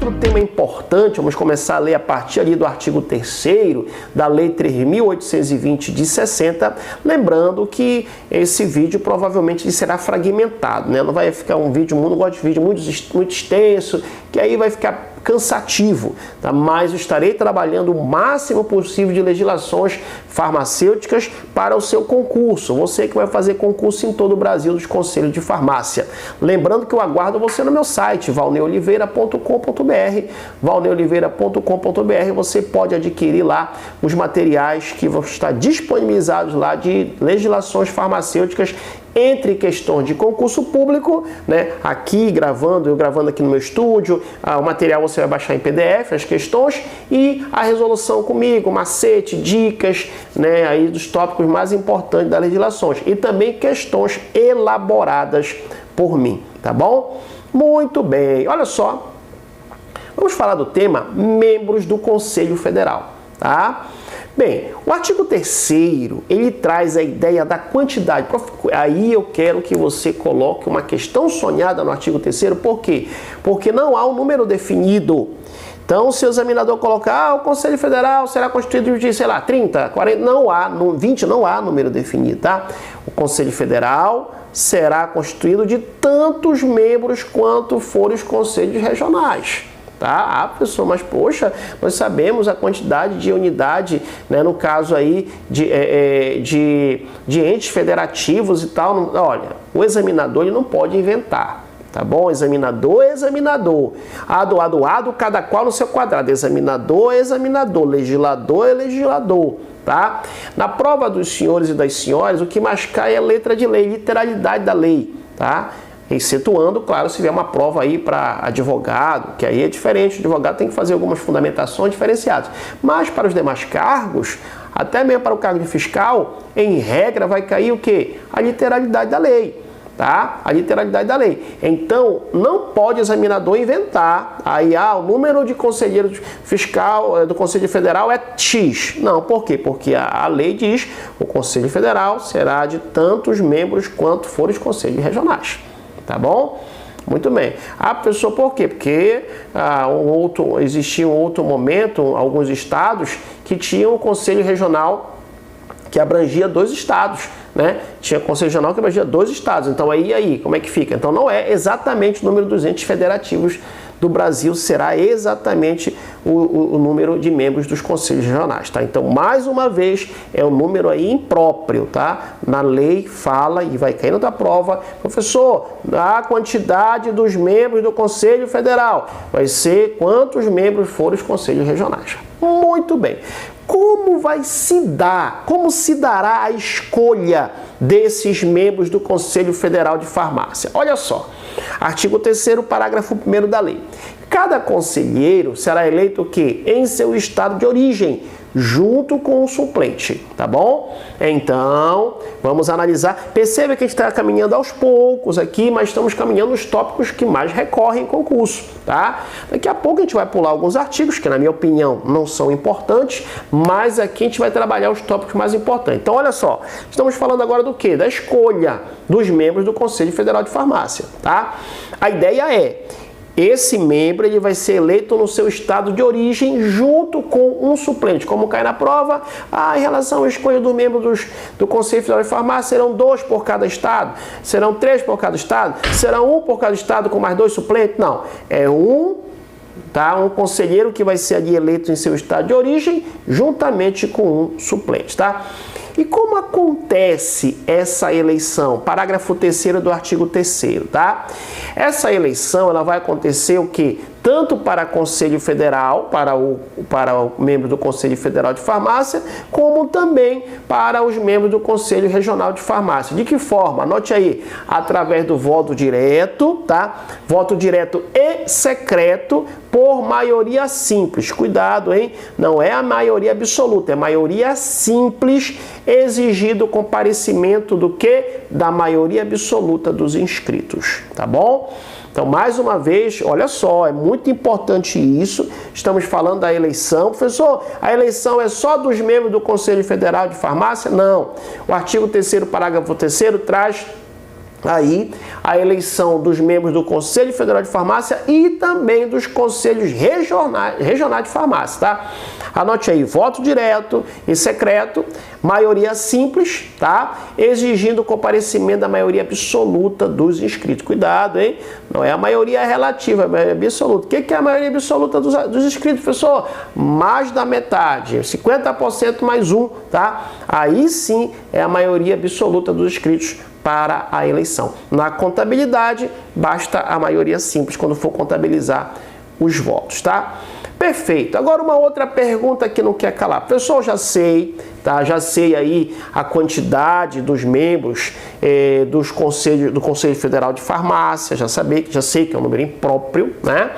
outro tema importante, vamos começar a ler a partir ali do artigo 3º da Lei 3.820 de 60, lembrando que esse vídeo provavelmente será fragmentado, né? Não vai ficar um vídeo, não gosto de vídeo muito extenso, que aí vai ficar cansativo, tá? Mas eu estarei trabalhando o máximo possível de legislações farmacêuticas para o seu concurso. Você que vai fazer concurso em todo o Brasil dos Conselhos de Farmácia. Lembrando que eu aguardo você no meu site, valneoliveira.com.br. valneoliveira.com.br. Você pode adquirir lá os materiais que vão estar disponibilizados lá de legislações farmacêuticas entre questões de concurso público, né? Aqui eu gravando aqui no meu estúdio, o material você vai baixar em PDF, as questões, e a resolução comigo, macete, dicas, né? Aí dos tópicos mais importantes das legislações. E também questões elaboradas por mim, tá bom? Muito bem, olha só, vamos falar do tema membros do Conselho Federal, tá? Bem, o artigo 3º, ele traz a ideia da quantidade. Aí eu quero que você coloque uma questão sonhada no artigo 3º, por quê? Porque não há um número definido. Então, se o examinador colocar, o Conselho Federal será constituído de, sei lá, 30, 40, não há, 20 não há número definido, tá? O Conselho Federal será constituído de tantos membros quanto forem os conselhos regionais. Tá? Pessoal, mas poxa, nós sabemos a quantidade de unidade, né, no caso aí de entes federativos e tal. Olha, o examinador ele não pode inventar, tá bom? Examinador é examinador, ado, cada qual no seu quadrado. Examinador é examinador, legislador é legislador. Tá? Na prova dos senhores e das senhoras, o que mais cai é a letra de lei, literalidade da lei, tá? Excetuando, claro, se vier uma prova aí para advogado, que aí é diferente, o advogado tem que fazer algumas fundamentações diferenciadas. Mas para os demais cargos, até mesmo para o cargo de fiscal, em regra vai cair o quê? A literalidade da lei, tá? A literalidade da lei. Então, não pode o examinador inventar, aí, o número de conselheiros fiscal do Conselho Federal é X. Não, por quê? Porque a lei diz o Conselho Federal será de tantos membros quanto forem os conselhos regionais. Tá bom? Muito bem. Professor, por quê? Porque existia um outro momento, alguns estados que tinham o conselho regional que abrangia 2 estados, né? Tinha conselho regional que abrangia 2 estados. Então aí, como é que fica? Então não é exatamente o número dos entes federativos do Brasil, será exatamente o número de membros dos conselhos regionais, tá? Então, mais uma vez, é um número aí impróprio, tá? Na lei fala, e vai cair na prova, professor, a quantidade dos membros do Conselho Federal vai ser quantos membros forem os conselhos regionais. Muito bem. Como se dará a escolha desses membros do Conselho Federal de Farmácia? Olha só, artigo 3º, parágrafo 1º da lei. Cada conselheiro será eleito o quê? Em seu estado de origem, junto com o suplente, tá bom? Então, vamos analisar. Perceba que a gente está caminhando aos poucos aqui, mas estamos caminhando nos tópicos que mais recorrem em concurso, tá? Daqui a pouco a gente vai pular alguns artigos que, na minha opinião, não são importantes, mas aqui a gente vai trabalhar os tópicos mais importantes. Então, olha só, estamos falando agora do quê? Da escolha dos membros do Conselho Federal de Farmácia, tá? A ideia é: esse membro ele vai ser eleito no seu estado de origem junto com um suplente. Como cai na prova, em relação à escolha do membro do Conselho Federal de Farmácia, serão 2 por cada estado? Serão 3 por cada estado? Serão 1 por cada estado com mais 2 suplentes? Não, é tá? Um conselheiro que vai ser ali eleito em seu estado de origem juntamente com um suplente, tá? E como acontece essa eleição? Parágrafo 3º do artigo 3º, tá? Essa eleição, ela vai acontecer o quê? Tanto para Conselho Federal, para o membro do Conselho Federal de Farmácia, como também para os membros do Conselho Regional de Farmácia. De que forma? Anote aí, através do voto direto, tá? Voto direto e secreto por maioria simples. Cuidado, hein? Não é a maioria absoluta, é a maioria simples, exigido o comparecimento do quê? Da maioria absoluta dos inscritos, tá bom? Então, mais uma vez, olha só, é muito importante isso. Estamos falando da eleição. Professor, a eleição é só dos membros do Conselho Federal de Farmácia? Não. O artigo 3º, parágrafo 3º, traz aí a eleição dos membros do Conselho Federal de Farmácia e também dos conselhos regionais de farmácia, tá? Anote aí, voto direto e secreto, maioria simples, tá? Exigindo o comparecimento da maioria absoluta dos inscritos. Cuidado, hein? Não é a maioria relativa, é a maioria absoluta. O que é a maioria absoluta dos inscritos, professor? Mais da metade, 50% mais um, tá? Aí sim é a maioria absoluta dos inscritos para a eleição. Na contabilidade, basta a maioria simples quando for contabilizar os votos, tá? Perfeito. Agora uma outra pergunta que não quer calar. Pessoal, já sei, tá? Já sei aí a quantidade dos membros do Conselho Federal de Farmácia, já sei que é um número impróprio, né?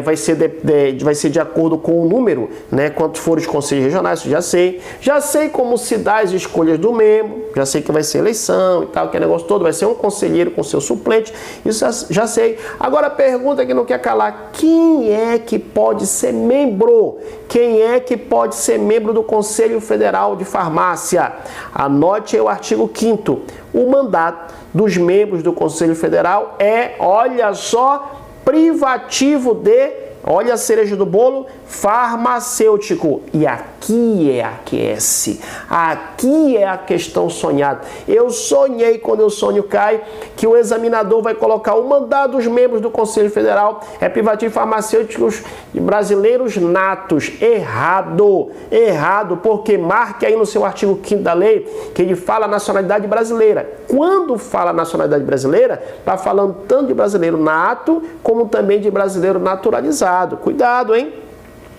Vai ser de acordo com o número, né? Quantos forem os conselhos regionais, já sei. Já sei como se dá as escolhas do membro, já sei que vai ser eleição e tal, que é negócio todo, vai ser um conselheiro com seu suplente, isso já sei. Agora a pergunta que não quer calar, quem é que pode ser membro? Quem é que pode ser membro do Conselho Federal de Farmácia? Anote aí o artigo 5º. O mandato dos membros do Conselho Federal é, olha só, privativo de, olha a cereja do bolo, farmacêutico. E aqui é a QS. Aqui é a questão sonhada. Eu sonhei, quando o sonho cai, que o examinador vai colocar o mandato dos membros do Conselho Federal é privativo farmacêuticos brasileiros natos. Errado. Errado, porque marque aí no seu artigo 5º da lei que ele fala nacionalidade brasileira. Quando fala nacionalidade brasileira, está falando tanto de brasileiro nato, como também de brasileiro naturalizado. Cuidado, hein?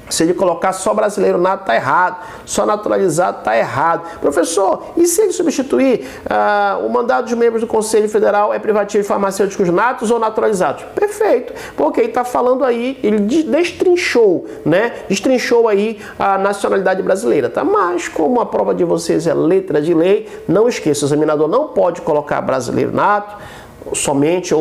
Se ele colocar só brasileiro nato, está errado. Só naturalizado, está errado. Professor, e se ele substituir o mandato dos membros do Conselho Federal é privativo de farmacêuticos natos ou naturalizados? Perfeito. Porque ele está falando aí, ele destrinchou, né? Destrinchou aí a nacionalidade brasileira, tá? Mas, como a prova de vocês é letra de lei, não esqueça, o examinador não pode colocar brasileiro nato, somente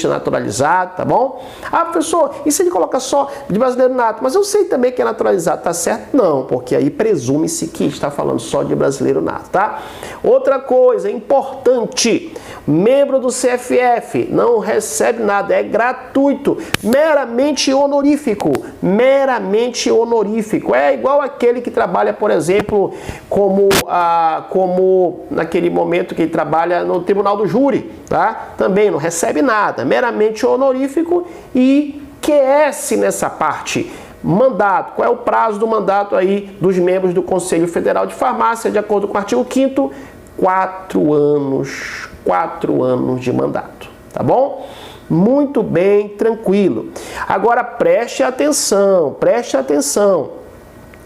naturalizado, tá bom? Ah, professor, e se ele coloca só de brasileiro nato? Mas eu sei também que é naturalizado, tá certo? Não, porque aí presume-se que está falando só de brasileiro nato, tá? Outra coisa importante, membro do CFF não recebe nada, é gratuito, meramente honorífico, é igual aquele que trabalha, por exemplo, como naquele momento que ele trabalha no tribunal do júri, tá? Também não recebe nada, meramente honorífico e QS nessa parte. Mandato, qual é o prazo do mandato aí dos membros do Conselho Federal de Farmácia, de acordo com o artigo 5º? 4 anos, 4 anos de mandato, tá bom? Muito bem, tranquilo. Agora preste atenção, preste atenção.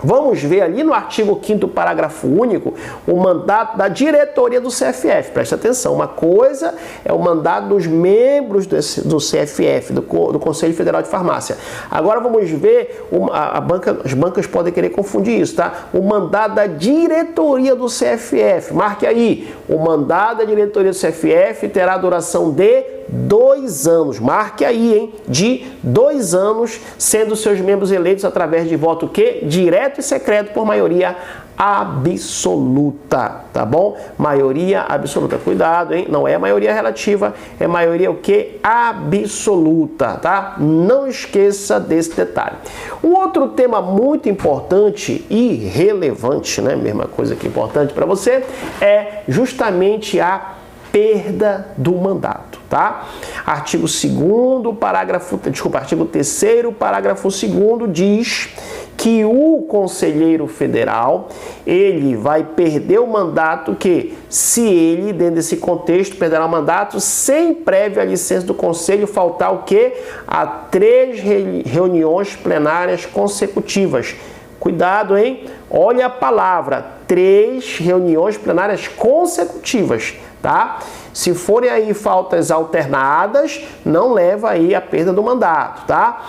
Vamos ver ali no artigo 5º, parágrafo único, o mandato da diretoria do CFF. Presta atenção, uma coisa é o mandato dos membros do CFF, do Conselho Federal de Farmácia. Agora vamos ver, as bancas podem querer confundir isso, tá? O mandato da diretoria do CFF. Marque aí, o mandato da diretoria do CFF terá duração de 2 anos. Marque aí, hein? De 2 anos, sendo seus membros eleitos através de voto direto e secreto por maioria absoluta, tá bom? Maioria absoluta. Cuidado, hein? Não é maioria relativa, é maioria absoluta, tá? Não esqueça desse detalhe. Um outro tema muito importante e relevante, né? Mesma coisa que importante para você, é justamente a perda do mandato, tá? Artigo 3º, parágrafo 2º diz que o conselheiro federal, ele vai perder o mandato se ele, dentro desse contexto, perderá o mandato sem prévia licença do conselho, faltar a 3 reuniões plenárias consecutivas. Cuidado, hein? Olha a palavra, 3 reuniões plenárias consecutivas, tá? Se forem aí faltas alternadas, não leva aí a perda do mandato, tá?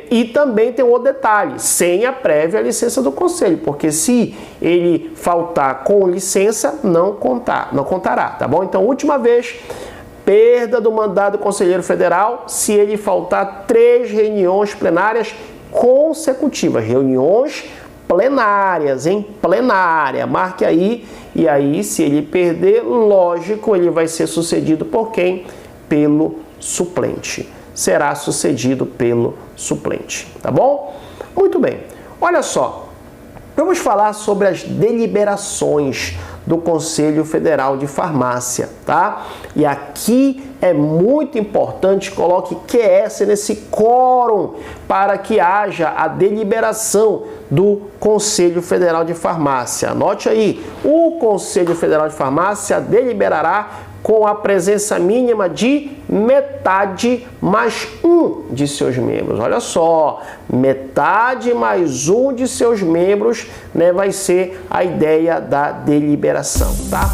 E também tem um outro detalhe, sem a prévia licença do conselho, porque se ele faltar com licença, não contará, tá bom? Então, última vez, perda do mandato do conselheiro federal se ele faltar 3 reuniões plenárias consecutivas, reuniões plenárias, hein? Plenária, marque aí e aí, se ele perder, lógico, ele vai ser sucedido por quem? Pelo suplente. Será sucedido pelo suplente, tá bom? Muito bem. Olha só, vamos falar sobre as deliberações do Conselho Federal de Farmácia, tá? E aqui é muito importante, coloque QS nesse quórum para que haja a deliberação do Conselho Federal de Farmácia. Anote aí, o Conselho Federal de Farmácia deliberará com a presença mínima de metade mais um de seus membros. Olha só, metade mais um de seus membros, né, vai ser a ideia da deliberação, tá?